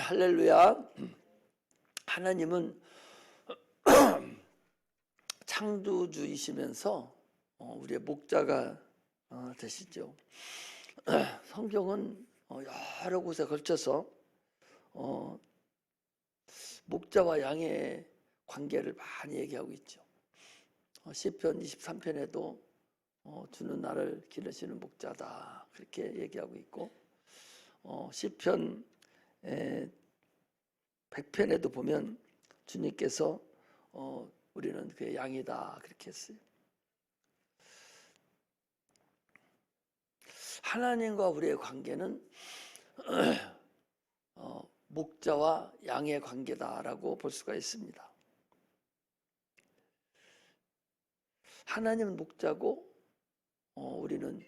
할렐루야. 하나님은 창조주이시면서 우리의 목자가 되시죠. 성경은 여러 곳에 걸쳐서 목자와 양의 관계를 많이 얘기하고 있죠. 시편 23편에도 주는 나를 기르시는 목자다 그렇게 얘기하고 있고, 시편 100편에도 보면 주님께서 우리는 그의 양이다 그렇게 했어요. 하나님과 우리의 관계는 목자와 양의 관계다라고 볼 수가 있습니다. 하나님은 목자고 우리는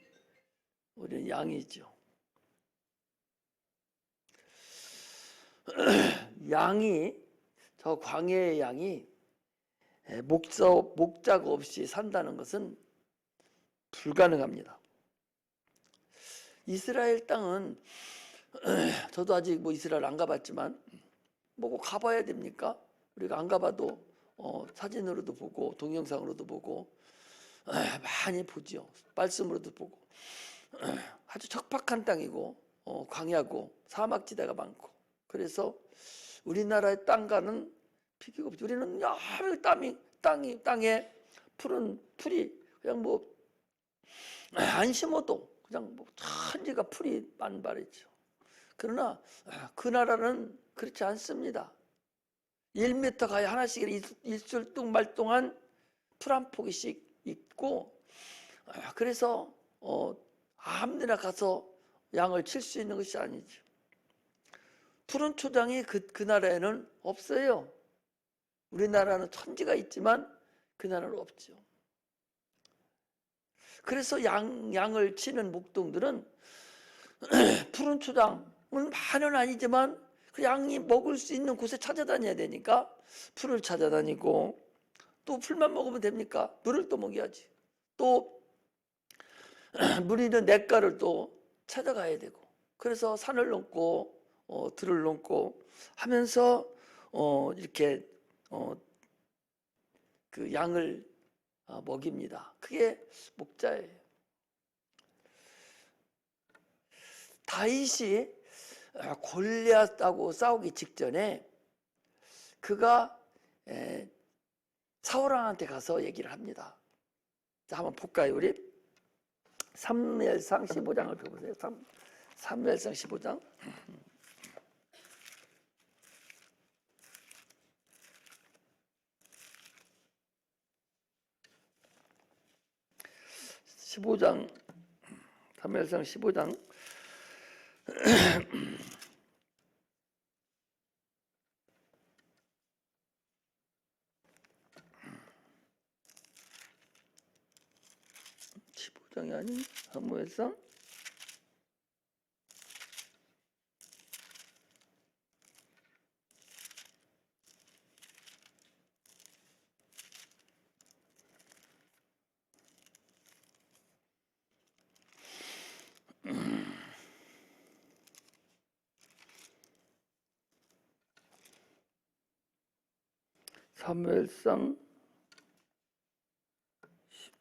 양이죠. 양이, 저 광야의 양이 목자가 없이 산다는 것은 불가능합니다. 이스라엘 땅은 저도 아직 이스라엘 안 가봤지만 꼭 가봐야 됩니까? 우리가 안 가봐도 사진으로도 보고 동영상으로도 보고 많이 보죠. 말씀으로도 보고 아주 척박한 땅이고 광야고 사막지대가 많고, 그래서 우리나라의 땅과는 비교가 없죠. 우리는 땅에 푸른 풀이 그냥 안 심어도 그냥 천지가 풀이 만발이죠. 그러나 그 나라는 그렇지 않습니다. 1m 가야 하나씩 일술동말동한 풀 한 포기씩 있고, 그래서 아무데나 가서 양을 칠 수 있는 것이 아니죠. 푸른 초장이 그 나라에는 없어요. 우리나라는 천지가 있지만 그 나라는 없죠. 그래서 양을 치는 목동들은 푸른 초장은 많은 아니지만 그 양이 먹을 수 있는 곳에 찾아다녀야 되니까 풀을 찾아다니고, 또 풀만 먹으면 됩니까? 물을 또 먹여야지. 또 물 있는 냇가를 또 찾아가야 되고, 그래서 산을 넘고 들을 넘고 하면서 이렇게 그 양을 먹입니다. 그게 목자예요. 다윗이 골리앗하고 싸우기 직전에 그가 사울왕한테 가서 얘기를 합니다. 자, 한번 볼까요? 우리 사무엘상 15장을 펴보세요. 사무엘상 15장. 사무엘상 15장 15장이 아닌 사무엘상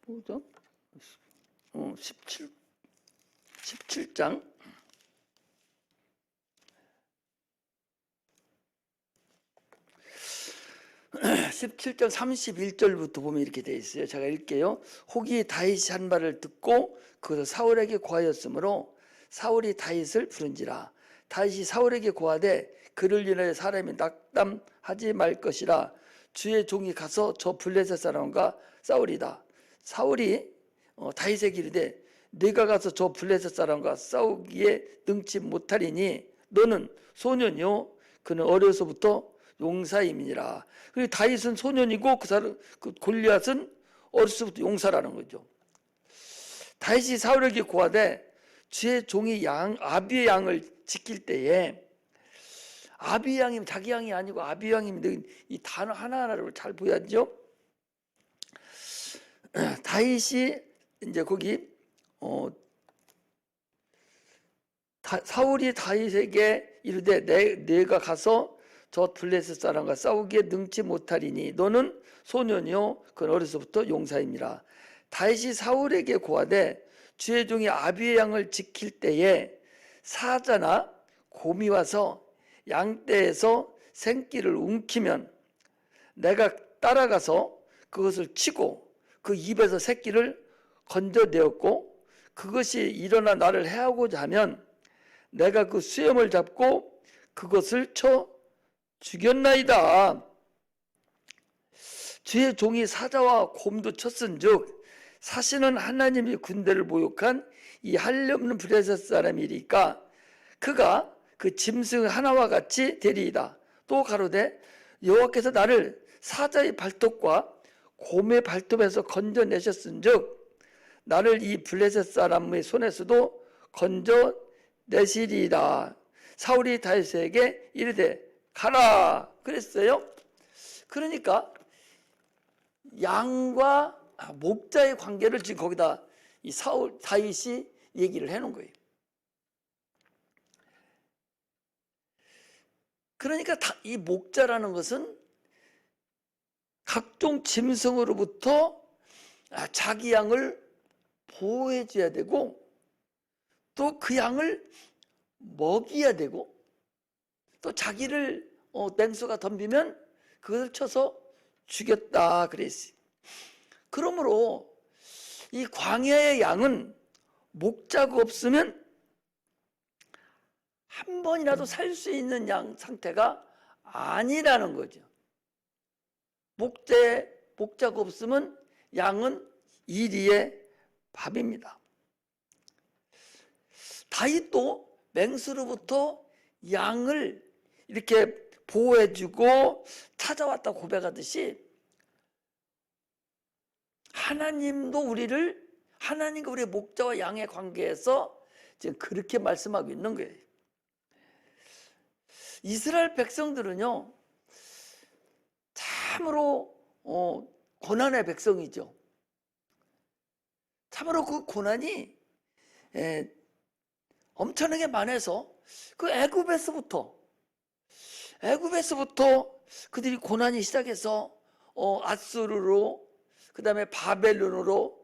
15장 17장 17장 31절부터 보면 이렇게 되어 있어요. 제가 읽게요. 혹이 다윗이 한 말을 듣고 그것을 사울에게 고하였으므로 사울이 다윗을 부른지라. 다윗이 사울에게 고하되 그를 인하여 사람이 낙담하지 말 것이라. 주의 종이 가서 저 블레셋 사람과 싸우리다. 사울이 다윗에게 이르되 네가 가서 저 블레셋 사람과 싸우기에 능치 못하리니 너는 소년이요 그는 어려서부터 용사임이니라. 그리고 다윗은 소년이고 그 골리앗은 어려서부터 용사라는 거죠. 다윗이 사울에게 고하되 주의 종이 아비의 양을 지킬 때에, 아비의 양이면 자기 양이 아니고 아비의 양이면 이 단어 하나하나를 잘 보야죠. 다윗이 이제 거기 사울이 다윗에게 이르되 내가 가서 저 블레셋 사람과 싸우기에 능치 못하리니 너는 소년이요 그는 어려서부터 용사임이라. 다윗이 사울에게 고하되 주의 종이 아비의 양을 지킬 때에 사자나 곰이 와서 양떼에서 생기를 움키면 내가 따라가서 그것을 치고 그 입에서 새끼를 건져내었고 그것이 일어나 나를 해하고자 하면 내가 그 수염을 잡고 그것을 쳐 죽였나이다. 주의 종이 사자와 곰도 쳤은즉 사실은 하나님이 군대를 모욕한 이 한없는 블레셋 사람이리까 그가 그 짐승 하나와 같이 되리이다. 또 가로되 여호와께서 나를 사자의 발톱과 곰의 발톱에서 건져내셨은즉 나를 이 블레셋 사람의 손에서도 건져내시리이다. 사울이 다윗에게 이르되 가라 그랬어요. 그러니까 양과 목자의 관계를 지금 거기다 이 다윗이 얘기를 해놓은 거예요. 그러니까 이 목자라는 것은 각종 짐승으로부터 자기 양을 보호해 줘야 되고 또 그 양을 먹여야 되고 또 자기를 맹수가 덤비면 그것을 쳐서 죽였다 그랬어요. 그러므로 이 광야의 양은 목자가 없으면 한 번이라도 살 수 있는 양 상태가 아니라는 거죠. 목자가 없으면 양은 이리의 밥입니다. 다윗도 맹수로부터 양을 이렇게 보호해주고 찾아왔다 고백하듯이 하나님도 하나님과 우리의 목자와 양의 관계에서 지금 그렇게 말씀하고 있는 거예요. 이스라엘 백성들은요 참으로 고난의 백성이죠. 참으로 그 고난이 엄청나게 많아서 그 애굽에서부터 그들이 고난이 시작해서 아수르로 그다음에 바벨론으로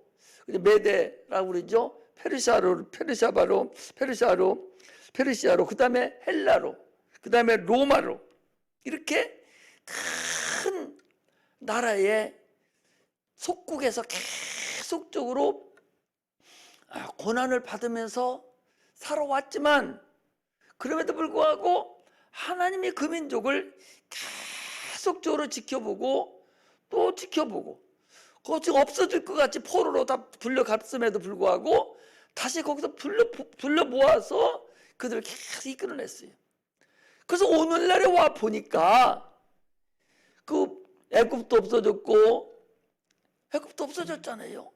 메대라고 그러죠. 페르시아로 그다음에 헬라로 그다음에 로마로 이렇게 큰 나라의 속국에서 계속적으로 고난을 받으면서 살아왔지만 그럼에도 불구하고 하나님이 그 민족을 계속적으로 지켜보고 또 지켜보고 거기 없어질 것 같이 포로로 다 불려갔음에도 불구하고 다시 거기서 불러 모아서 그들을 계속 이끌어냈어요. 그래서 오늘날에 와 보니까 그 애굽도 없어졌잖아요.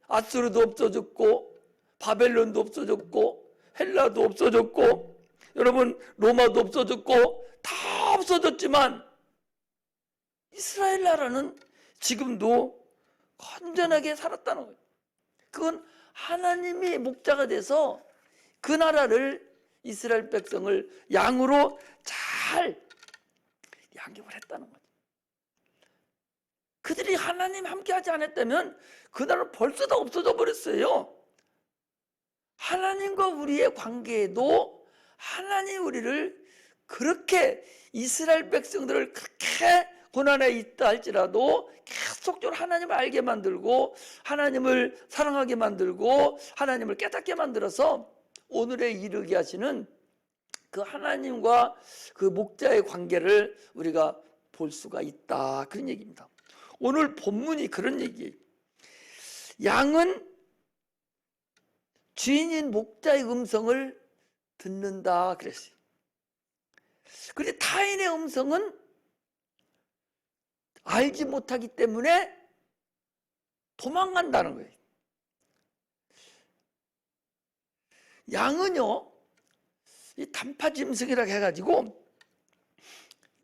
아수르도 없어졌고 바벨론도 없어졌고 헬라도 없어졌고 여러분 로마도 없어졌고 다 없어졌지만 이스라엘 나라는 지금도 건전하게 살았다는 거예요. 그건 하나님이 목자가 돼서 그 나라를 이스라엘 백성을 양으로 잘 양육을 했다는 거죠. 그들이 하나님 함께하지 않았다면 그 나라는 벌써 다 없어져 버렸어요. 하나님과 우리의 관계에도 하나님 우리를 그렇게 이스라엘 백성들을 그렇게 고난에 있다 할지라도 계속적으로 하나님을 알게 만들고 하나님을 사랑하게 만들고 하나님을 깨닫게 만들어서 오늘에 이르게 하시는 그 하나님과 그 목자의 관계를 우리가 볼 수가 있다 그런 얘기입니다. 오늘 본문이 그런 얘기예요. 양은 주인인 목자의 음성을 듣는다 그랬어요. 그런데 타인의 음성은 알지 못하기 때문에 도망간다는 거예요. 양은요, 이 단파짐승이라고 해가지고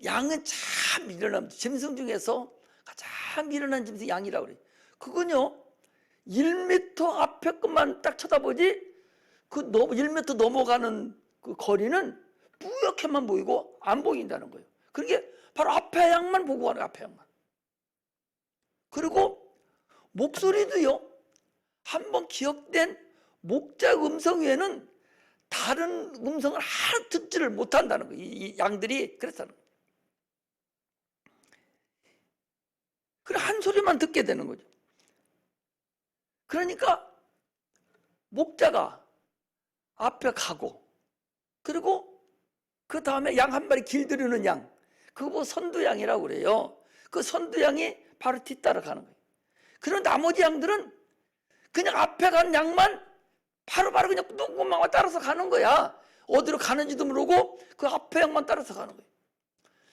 양은 참 미련한 짐승 중에서 가장 미련한 짐승이 양이라고 그래요. 그건요 1m 앞에 것만 딱 쳐다보지 그 1m 넘어가는 그 거리는 뿌옇게만 보이고 안 보인다는 거예요. 그게 바로 앞에 양만 보고 가는 거예요. 앞에 양만. 그리고 목소리도요, 한번 기억된 목자 음성 외에는 다른 음성을 하나도 듣지를 못한다는 거예요. 이 양들이 그렇다는 거예요. 그래 한 소리만 듣게 되는 거죠. 그러니까 목자가 앞에 가고, 그리고 그 다음에 양 한 마리 길들이는 양, 그거 선두양이라고 그래요. 그 선두양이 바로 뒤따라 가는 거예요. 그런 나머지 양들은 그냥 앞에 간 양만 바로바로 그냥 누구만 따라서 가는 거야. 어디로 가는지도 모르고 그 앞에 양만 따라서 가는 거예요.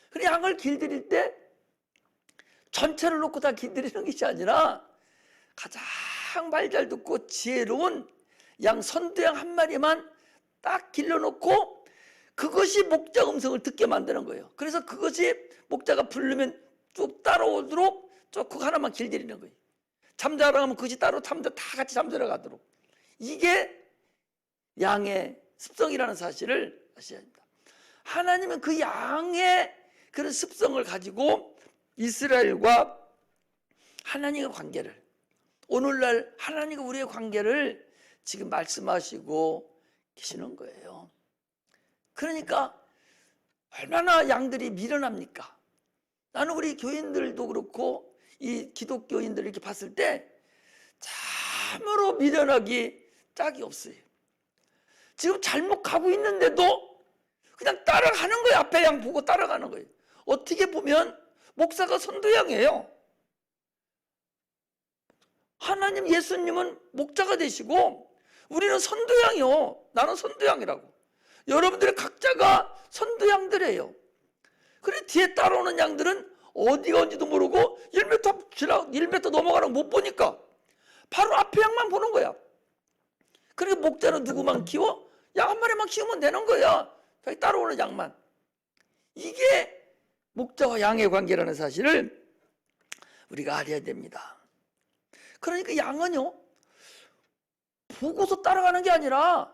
그래 양을 길들일 때 전체를 놓고 다 길들이는 것이 아니라 가장 말 잘 듣고 지혜로운 양 선두양 한 마리만 딱 길러놓고 그것이 목자 음성을 듣게 만드는 거예요. 그래서 그것이 목자가 부르면 쭉 따라오도록 쭉 하나만 길들이는 거예요. 잠자러 가면 그것이 따로 다 같이 잠자러 가도록. 이게 양의 습성이라는 사실을 아셔야 합니다. 하나님은 그 양의 그런 습성을 가지고 이스라엘과 하나님의 관계를, 오늘날 하나님과 우리의 관계를 지금 말씀하시고 계시는 거예요. 그러니까 얼마나 양들이 미련합니까? 나는 우리 교인들도 그렇고 이 기독교인들 이렇게 봤을 때 참으로 미련하기 짝이 없어요. 지금 잘못 가고 있는데도 그냥 따라가는 거예요. 앞에 양 보고 따라가는 거예요. 어떻게 보면 목사가 선두양이에요. 하나님 예수님은 목자가 되시고 우리는 선두양이요. 나는 선두양이라고. 여러분들의 각자가 선두양들이에요. 그래 뒤에 따라오는 양들은 어디가 온지도 모르고 1m 넘어가는 거 못 보니까 바로 앞에 양만 보는 거야. 그리고 목자는 누구만 키워? 양 한 마리만 키우면 되는 거야. 자기 따라오는 양만. 이게 목자와 양의 관계라는 사실을 우리가 알아야 됩니다. 그러니까 양은요, 보고서 따라가는 게 아니라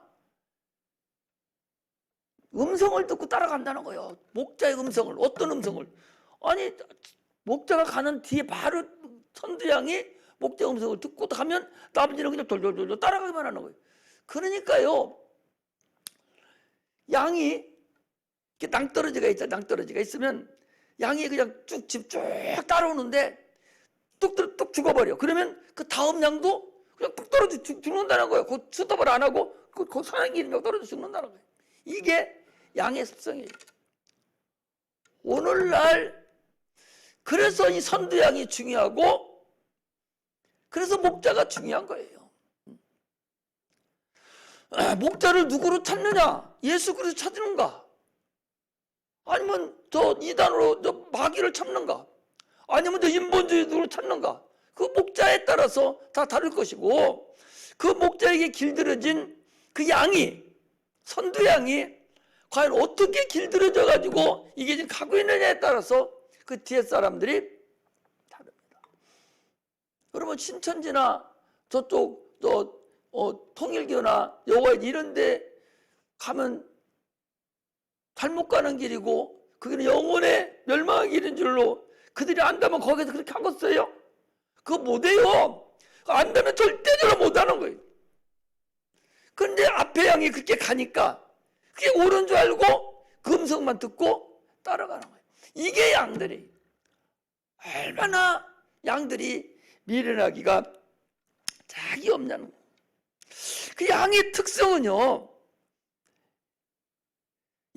음성을 듣고 따라간다는 거예요. 목자의 음성을. 어떤 음성을? 아니 목자가 가는 뒤에 바로 선두양이 목자 음성을 듣고 가면 나머지는 그냥 돌돌돌 따라가기만 하는 거예요. 그러니까요, 양이 이렇게 낭떠러지가 있으면 양이 그냥 쭉 따라오는데 뚝 죽어버려. 그러면 그 다음 양도 그냥 뚝 떨어져 죽는다는 거예요. 그 수답을 안 하고 그 사랑이 그냥 떨어져 죽는다는 거예요. 이게 양의 습성이에요. 오늘날 그래서 이 선두양이 중요하고 그래서 목자가 중요한 거예요. 목자를 누구로 찾느냐? 예수 그리스도 찾는가? 아니면 저 이단으로 저 마귀를 찾는가? 아니면 저 인본주의로 찾는가? 그 목자에 따라서 다 다를 것이고, 그 목자에게 길들여진 그 양이, 선두양이 과연 어떻게 길들여져 가지고 이게 지금 가고 있느냐에 따라서 그 뒤에 사람들이 다릅니다. 여러분 신천지나 저쪽 통일교나 여호와의 이런 데 가면 잘못 가는 길이고 그게 영혼의 멸망의 길인 줄로 그들이 안다면 거기서 그렇게 하겠어요? 그거 못해요. 안다면 절대적으로 못하는 거예요. 그런데 앞에 양이 그렇게 가니까 그게 옳은 줄 알고 그 음성만 듣고 따라가는 거예요. 이게 양들이 얼마나 양들이 미련하기가 짝이 없냐는 거예요. 그 양의 특성은요,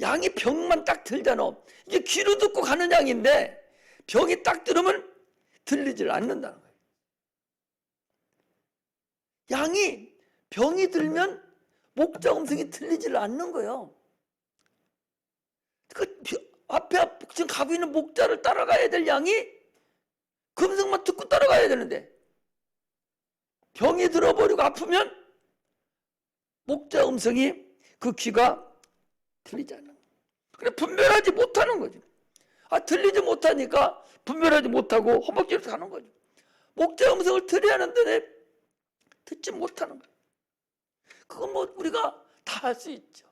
양이 병만 딱 들잖아. 이게 귀로 듣고 가는 양인데 병이 딱 들으면 들리질 않는다는 거예요. 양이 병이 들면 목자 음성이 들리질 않는 거예요. 그 앞에 지금 가고 있는 목자를 따라가야 될 양이 그 음성만 듣고 따라가야 되는데 병이 들어버리고 아프면 목자 음성이 그 귀가 들리지 않는 거예요. 그래 분별하지 못하는 거죠. 들리지 못하니까 분별하지 못하고 허벅지로 가는 거죠. 목자 음성을 들어야 하는데 듣지 못하는 거예요. 그건 뭐 우리가 다 할 수 있죠.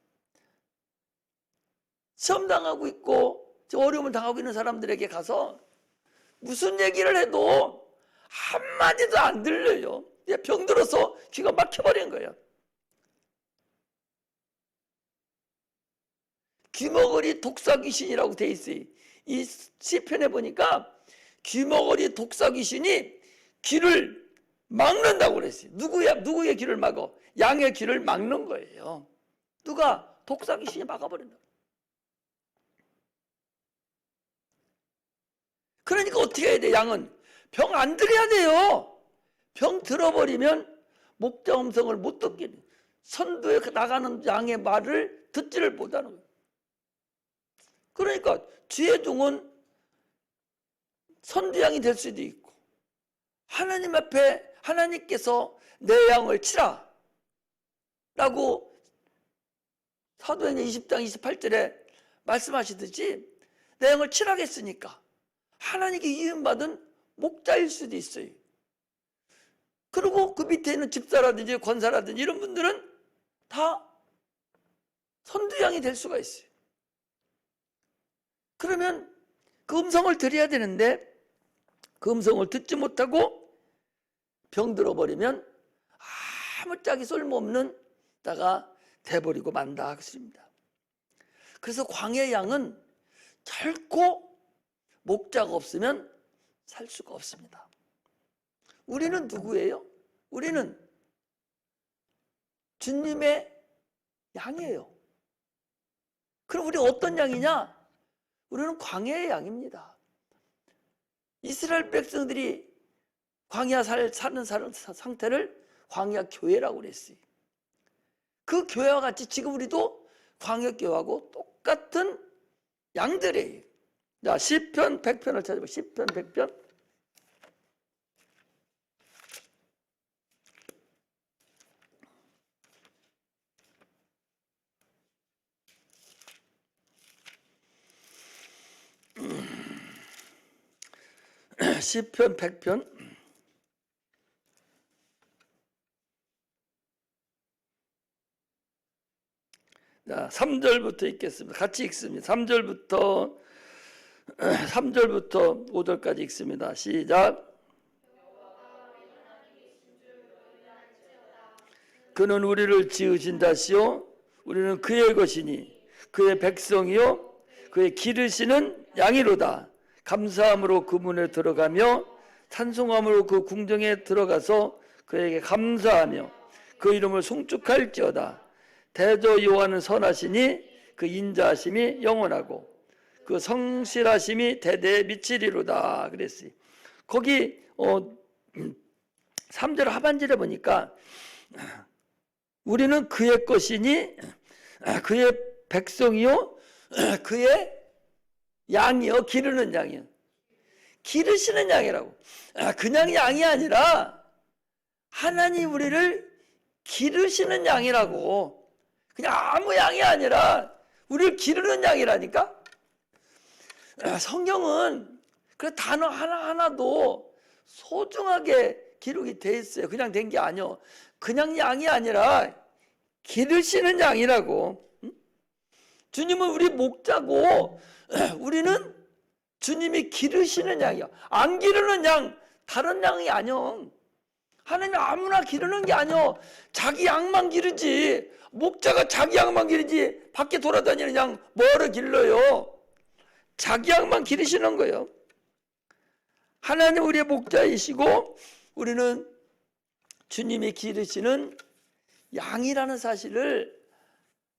시험 당하고 있고 어려움을 당하고 있는 사람들에게 가서 무슨 얘기를 해도 한마디도 안 들려요. 병들어서 귀가 막혀버린 거예요. 귀머거리 독사귀신이라고 돼 있어요. 이 시편에 보니까 귀머거리 독사귀신이 귀를 막는다고 그랬어요. 누구의 귀를 막어? 양의 귀를 막는 거예요. 누가? 독사귀신이 막아버린다. 그러니까 어떻게 해야 돼? 양은 병 안 들여야 돼요. 병 들어버리면 목자 음성을 못 듣게 돼. 선두에 나가는 양의 말을 듣지를 못하는 거예요. 그러니까 주의 종은 선두양이 될 수도 있고, 하나님 앞에 하나님께서 내 양을 치라 라고 사도행전 20장 28절에 말씀하시듯이 내 양을 치라겠으니까 하나님께 이음받은 목자일 수도 있어요. 그리고 그 밑에 있는 집사라든지 권사라든지 이런 분들은 다 선두양이 될 수가 있어요. 그러면 그 음성을 들어야 되는데 그 음성을 듣지 못하고 병들어 버리면 아무짝에 쓸모없는 다가 돼버리고 만다 그것입니다. 그래서 광야의 양은 결코 목자가 없으면 살 수가 없습니다. 우리는 누구예요? 우리는 주님의 양이에요. 그럼 우리 어떤 양이냐? 우리는 광야의 양입니다. 이스라엘 백성들이 광야 사는 상태를 광야 교회라고 그랬어요. 그 교회와 같이 지금 우리도 광야 교회하고 똑같은 양들이에요. 자, 시편 100편을 찾아봐. 시편 100편. 시편 100편. 자, 3절부터 읽겠습니다. 같이 읽습니다. 3절부터 5절까지 읽습니다. 시작. 그는 우리를 지으신 자시요 우리는 그의 것이니 그의 백성이요 그의 기르시는 양이로다. 감사함으로 그 문에 들어가며 찬송함으로 그 궁정에 들어가서 그에게 감사하며 그 이름을 송축할지어다. 대저 여호와는 선하시니 그 인자하심이 영원하고 그 성실하심이 대대에 미치리로다 그랬어요. 거기 3절 하반절에 보니까 우리는 그의 것이니 그의 백성이요 그의 양이요 기르는 양이요. 기르시는 양이라고. 그냥 양이 아니라 하나님 우리를 기르시는 양이라고. 그냥 아무 양이 아니라 우리를 기르는 양이라니까. 성경은 그 단어 하나하나도 소중하게 기록이 돼 있어요. 그냥 된 게 아니요. 그냥 양이 아니라 기르시는 양이라고. 주님은 우리 목자고 우리는 주님이 기르시는 양이야. 안 기르는 양, 다른 양이 아니요. 하나님 아무나 기르는 게 아니요. 자기 양만 기르지. 목자가 자기 양만 기르지. 밖에 돌아다니는 양 뭐를 길러요? 자기 양만 기르시는 거예요. 하나님 우리의 목자이시고 우리는 주님이 기르시는 양이라는 사실을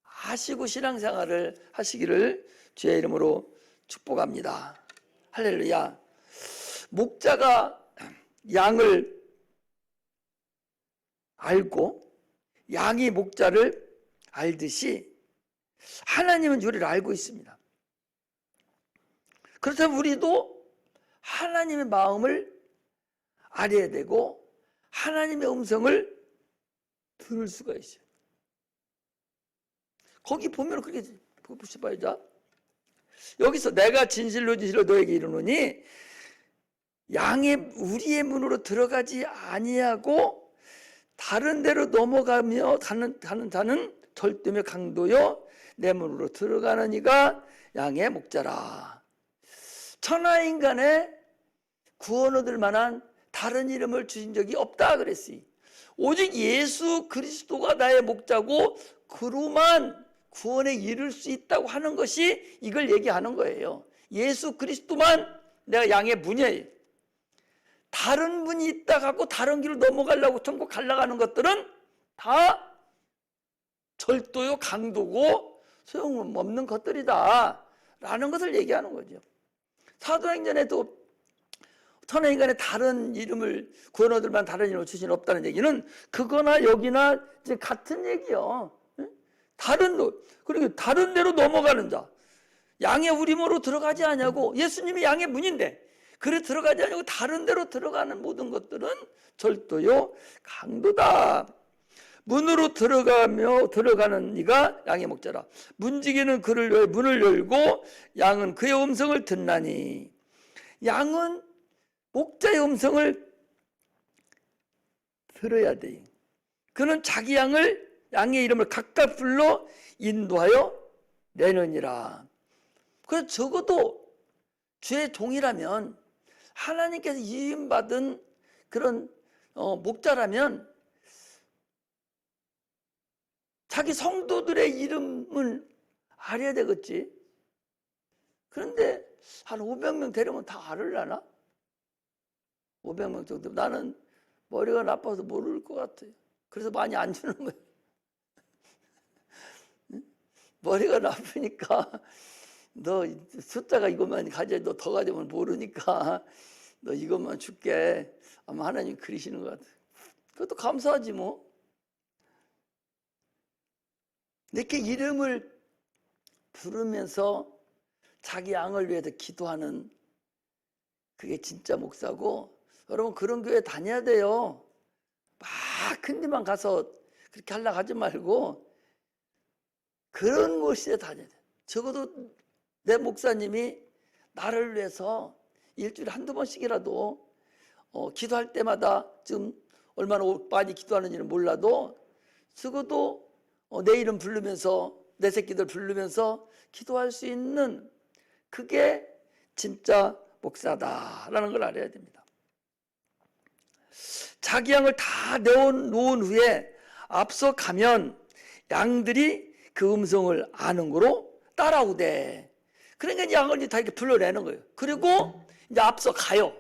아시고 신앙생활을 하시기를 주의 이름으로 축복합니다. 할렐루야. 목자가 양을 알고 양이 목자를 알듯이 하나님은 우리를 알고 있습니다. 그렇다면 우리도 하나님의 마음을 알아야 되고 하나님의 음성을 들을 수가 있어요. 거기 보면 그렇게 보셔봐야죠. 여기서 내가 진실로 너에게 이르노니 양의 우리의 문으로 들어가지 아니하고 다른 데로 넘어가며 가는 자는 절대며 강도요 내 문으로 들어가는 이가 양의 목자라. 천하인간의 구원 얻을 만한 다른 이름을 주신 적이 없다 그랬어요. 오직 예수 그리스도가 나의 목자고 그로만 구원에 이를 수 있다고 하는 것이 이걸 얘기하는 거예요. 예수 그리스도만 내가 양의 문이에요. 다른 문이 있다 갖고 다른 길로 넘어가려고 천국 가려가는 것들은 다 절도요, 강도고 소용없는 것들이다 라는 것을 얘기하는 거죠. 사도행전에도 천하인간의 다른 이름을 구원 얻을 만한 다른 이름을 주신 없다는 얘기는 그거나 여기나 이제 같은 얘기요. 그리고 다른 데로 넘어가는 자, 양의 우림으로 들어가지 않냐고. 예수님이 양의 문인데 그래 들어가지 않냐고 다른 데로 들어가는 모든 것들은 절도요, 강도다. 문으로 들어가는 이가 양의 목자라. 문지기는 그를 위해 문을 열고 양은 그의 음성을 듣나니. 양은 목자의 음성을 들어야 돼. 그는 자기 양의 이름을 각각 불러 인도하여 내느니라. 그래서 적어도 주의 종이라면, 하나님께서 이임받은 그런 목자라면 자기 성도들의 이름을 알아야 되겠지. 그런데 한 500명 데려오면 다 알으려나? 500명 정도. 나는 머리가 나빠서 모를 것 같아요. 그래서 많이 안 주는 거예요. 머리가 나쁘니까 너 숫자가 이것만 가져, 너 더 가져면 모르니까 너 이것만 줄게. 아마 하나님 그리시는 것 같아요. 그것도 감사하지 뭐. 이렇게 이름을 부르면서 자기 양을 위해서 기도하는 그게 진짜 목사고, 여러분 그런 교회 다녀야 돼요. 막 큰 데만 가서 그렇게 하려고 하지 말고 그런 곳에 다녀야 돼. 적어도 내 목사님이 나를 위해서 일주일에 한두 번씩이라도 기도할 때마다, 지금 얼마나 많이 기도하는지는 몰라도 적어도 내 이름 부르면서, 내 새끼들 부르면서 기도할 수 있는, 그게 진짜 목사다라는 걸 알아야 됩니다. 자기 양을 다 내어놓은 후에 앞서 가면 양들이 그 음성을 아는 거로 따라오대. 그러니까 양을 다 이렇게 불러내는 거예요. 그리고 이제 앞서 가요,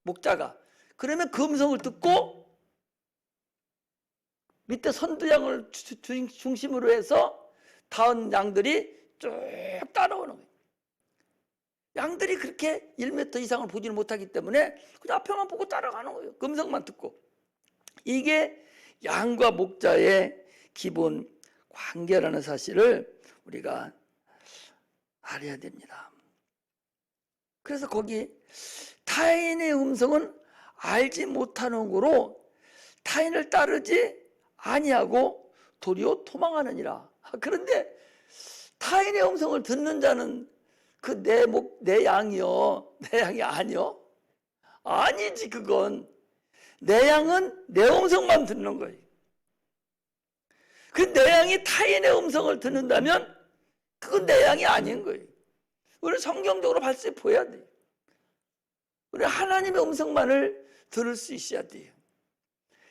목자가. 그러면 그 음성을 듣고 밑에 선두양을 중심으로 해서 다음 양들이 쭉 따라오는 거예요. 양들이 그렇게 1m 이상을 보지는 못하기 때문에 그냥 앞에만 보고 따라가는 거예요. 그 음성만 듣고. 이게 양과 목자의 기본 관계라는 사실을 우리가 알아야 됩니다. 그래서 거기 타인의 음성은 알지 못하는 거로 타인을 따르지 아니하고 도리어 도망하느니라. 그런데 타인의 음성을 듣는 자는 그 내 양이요, 내 양이 아니요? 아니지. 그건 내 양은 내 음성만 듣는 거예요. 그 내 양이 타인의 음성을 듣는다면 그건 내 양이 아닌 거예요. 우리 성경적으로 보여야 돼요. 우리 하나님의 음성만을 들을 수 있어야 돼요.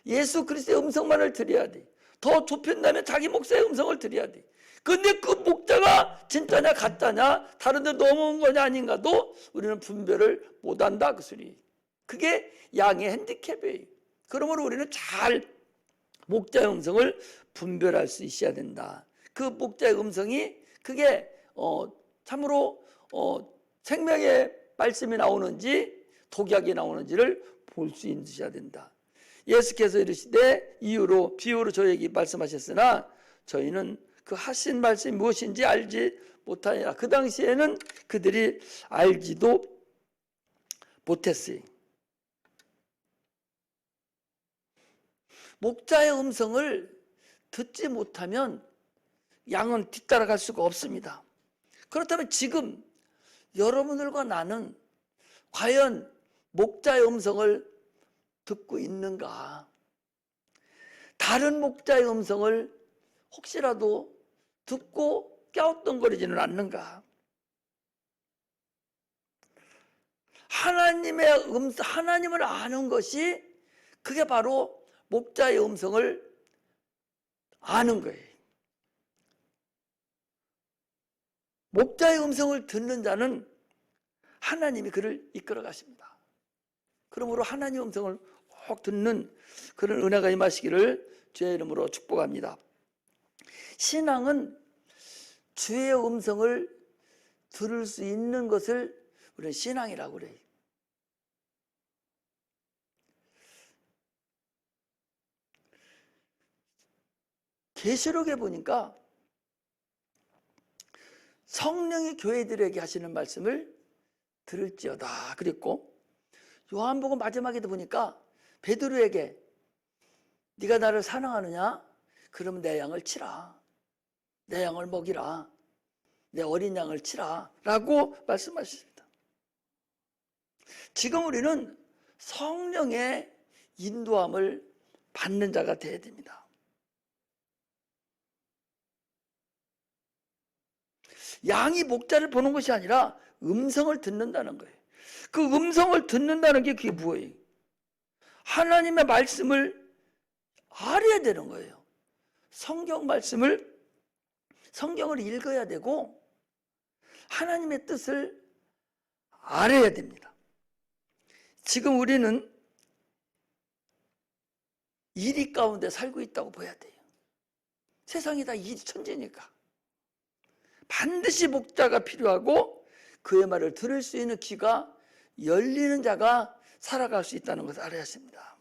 예수 그리스도의 음성만을 들어야 돼요. 더 좁힌다면 자기 목사의 음성을 들어야 돼요. 근데 그 목자가 진짜냐 가짜냐, 다른 데 넘어온 거냐 아닌가도 우리는 분별을 못한다, 그 소리. 그게 양의 핸디캡이에요. 그러므로 우리는 잘 목자의 음성을 분별할 수 있어야 된다. 그 목자의 음성이 그게 참으로 생명의 말씀이 나오는지 독약이 나오는지를 볼 수 있어야 된다. 예수께서 이르시되 비유로 저에게 말씀하셨으나 저희는 그 하신 말씀이 무엇인지 알지 못하니라. 그 당시에는 그들이 알지도 못했어요. 목자의 음성을 듣지 못하면 양은 뒤따라갈 수가 없습니다. 그렇다면 지금 여러분들과 나는 과연 목자의 음성을 듣고 있는가? 다른 목자의 음성을 혹시라도 듣고 갸우뚱거리지는 않는가? 하나님을 아는 것이 그게 바로 목자의 음성을 아는 거예요. 목자의 음성을 듣는 자는 하나님이 그를 이끌어 가십니다. 그러므로 하나님의 음성을 꼭 듣는 그런 은혜가 임하시기를 주의 이름으로 축복합니다. 신앙은 주의 음성을 들을 수 있는 것을 우리는 신앙이라고 그래요. 계시록에 보니까 성령이 교회들에게 하시는 말씀을 들을지어다 그랬고, 요한복음 마지막에도 보니까 베드로에게 네가 나를 사랑하느냐? 그러면 내 양을 치라. 내 양을 먹이라. 내 어린 양을 치라. 라고 말씀하셨습니다. 지금 우리는 성령의 인도함을 받는 자가 되어야 됩니다. 양이 목자를 보는 것이 아니라 음성을 듣는다는 거예요. 그 음성을 듣는다는 게 그게 뭐예요? 하나님의 말씀을 알아야 되는 거예요. 성경을 읽어야 되고 하나님의 뜻을 알아야 됩니다. 지금 우리는 이리 가운데 살고 있다고 봐야 돼요. 세상이 다 이리 천지니까. 반드시 목자가 필요하고 그의 말을 들을 수 있는 귀가 열리는 자가 살아갈 수 있다는 것을 알아야 합니다.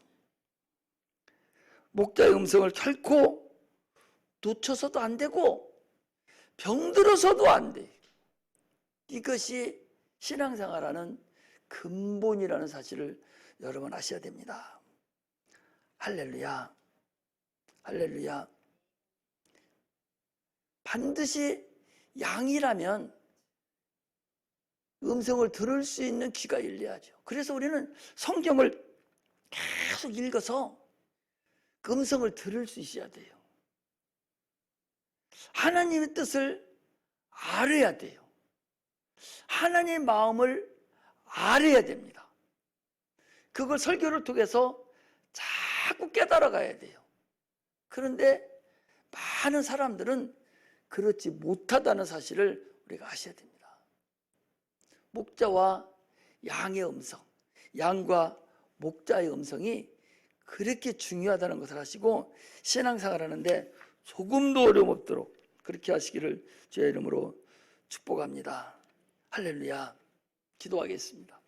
목자의 음성을 결코 놓쳐서도 안 되고 병들어서도 안 돼. 이것이 신앙생활하는 근본이라는 사실을 여러분 아셔야 됩니다. 할렐루야. 할렐루야. 반드시 양이라면 음성을 들을 수 있는 귀가 열려야죠. 그래서 우리는 성경을 계속 읽어서 그 음성을 들을 수 있어야 돼요. 하나님의 뜻을 알아야 돼요. 하나님의 마음을 알아야 됩니다. 그걸 설교를 통해서 자꾸 깨달아 가야 돼요. 그런데 많은 사람들은 그렇지 못하다는 사실을 우리가 아셔야 됩니다. 목자와 양의 음성, 양과 목자의 음성이 그렇게 중요하다는 것을 아시고 신앙생활 하는데 조금도 어려움 없도록 그렇게 하시기를 주의 이름으로 축복합니다. 할렐루야. 기도하겠습니다.